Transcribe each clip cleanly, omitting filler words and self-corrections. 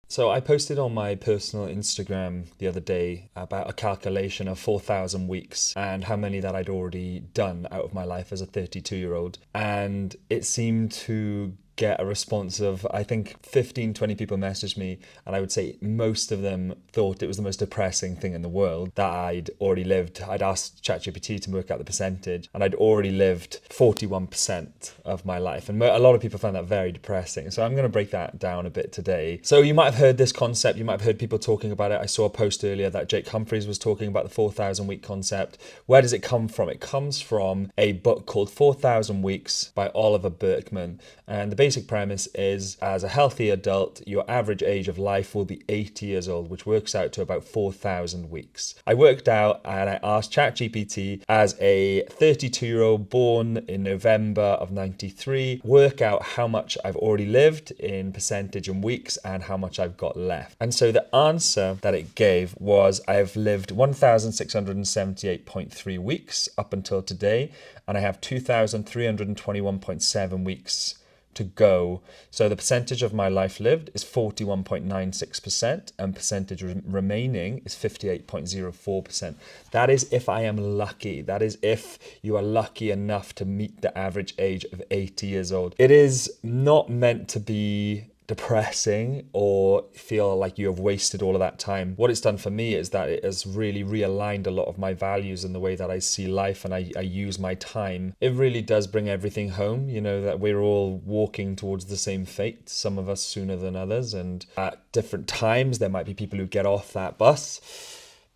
So I posted on my personal Instagram the other day about a calculation of 4,000 weeks and how many that I'd already done out of my life as a 32-year-old. And it seemed to get a response of, I think 15, 20 people messaged me, and I would say most of them thought it was the most depressing thing in the world that I'd already lived. I'd asked ChatGPT to work out the percentage, and I'd already lived 41% of my life. And a lot of people found that very depressing. So I'm going to break that down a bit today. So you might have heard this concept, you might have heard people talking about it. I saw a post earlier that Jake Humphries was talking about the 4,000 week concept. Where does it come from? It comes from a book called 4,000 Weeks by Oliver Burkeman. And the basic premise is, as a healthy adult, your average age of life will be 80 years old, which works out to about 4,000 weeks. I worked out and I asked ChatGPT, as a 32-year-old born in November of 93, work out how much I've already lived in percentage and weeks and how much I've got left. And so the answer that it gave was, I've lived 1,678.3 weeks up until today, and I have 2,321.7 weeks to go. So the percentage of my life lived is 41.96%, and percentage remaining is 58.04%. That is if I am lucky. That is if you are lucky enough to meet the average age of 80 years old. It is not meant to be depressing or feel like you have wasted all of that time. What it's done for me is that it has really realigned a lot of my values and the way that I see life and I use my time. It really does bring everything home, you know, that we're all walking towards the same fate, some of us sooner than others, and at different times there might be people who get off that bus.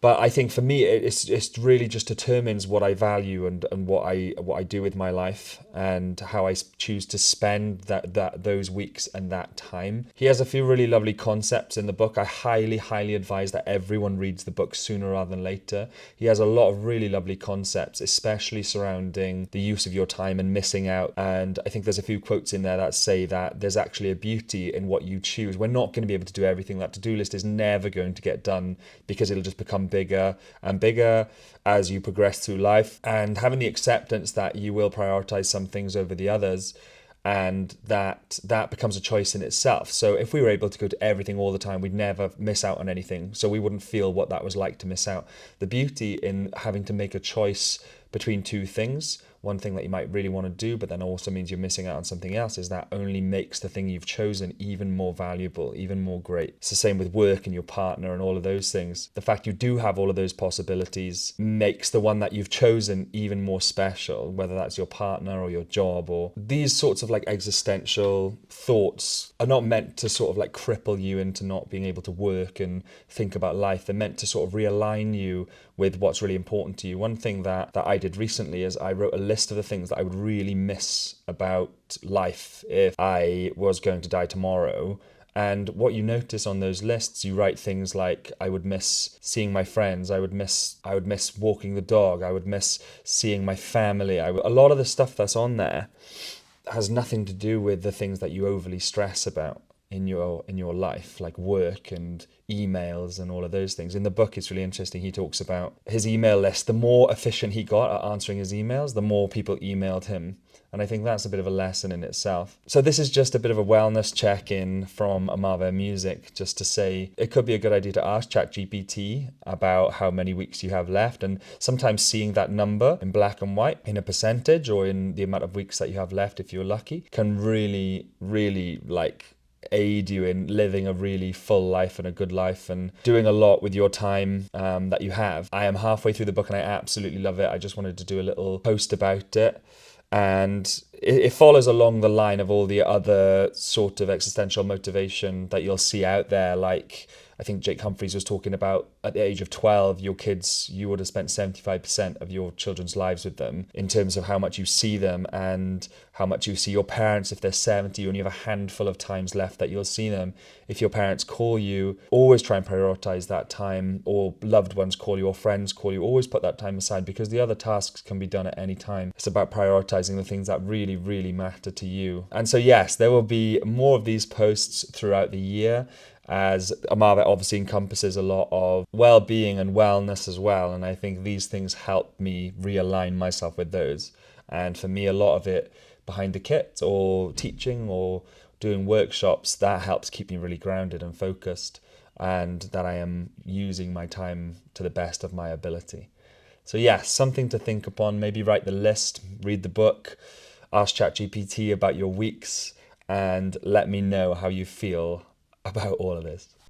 But I think for me, it's really just determines what I value and what I do with my life and how I choose to spend those weeks and that time. He has a few really lovely concepts in the book. I highly advise that everyone reads the book sooner rather than later. He has a lot of really lovely concepts, especially surrounding the use of your time and missing out. And I think there's a few quotes in there that say that there's actually a beauty in what you choose. We're not going to be able to do everything. That to-do list is never going to get done because it'll just become bigger and bigger as you progress through life, and having the acceptance that you will prioritize some things over the others, and that becomes a choice in itself. So if we were able to go to everything all the time, we'd never miss out on anything, so we wouldn't feel what that was like to miss out. The beauty in having to make a choice between two things, one thing that you might really want to do, but then also means you're missing out on something else, is that only makes the thing you've chosen even more valuable, even more great. It's the same with work and your partner and all of those things. The fact you do have all of those possibilities makes the one that you've chosen even more special, whether that's your partner or your job. Or these sorts of like existential thoughts are not meant to sort of like cripple you into not being able to work and think about life. They're meant to sort of realign you with what's really important to you. One thing that I did recently is I wrote a list of the things that I would really miss about life if I was going to die tomorrow. And what you notice on those lists, you write things like, I would miss seeing my friends, I would miss walking the dog, I would miss seeing my family. A lot of the stuff that's on there has nothing to do with the things that you overly stress about in your life, like work and emails and all of those things. In the book, it's really interesting. He talks about his email list. The more efficient he got at answering his emails, the more people emailed him. And I think that's a bit of a lesson in itself. So this is just a bit of a wellness check-in from 𝗪𝗲𝗲 Music, just to say it could be a good idea to ask ChatGPT about how many weeks you have left, and sometimes seeing that number in black and white in a percentage or in the amount of weeks that you have left if you're lucky can really like aid you in living a really full life and a good life and doing a lot with your time that you have. I am halfway through the book and I absolutely love it. I just wanted to do a little post about it. And it follows along the line of all the other sort of existential motivation that you'll see out there. Like, I think Jake Humphries was talking about at the age of 12, your kids, you would have spent 75% of your children's lives with them in terms of how much you see them and how much you see your parents. If they're 70, you only have a handful of times left that you'll see them. If your parents call you, always try and prioritize that time, or loved ones call you or friends call you, always put that time aside because the other tasks can be done at any time. It's about prioritizing the things that really matter to you. And so yes, there will be more of these posts throughout the year, as 𝗪𝗲𝗲 obviously encompasses a lot of well-being and wellness as well. And I think these things help me realign myself with those. And for me, a lot of it behind the kit or teaching or doing workshops, that helps keep me really grounded and focused, and that I am using my time to the best of my ability. So yes, something to think upon. Maybe write the list, read the book, ask ChatGPT about your weeks, and let me know how you feel about all of this.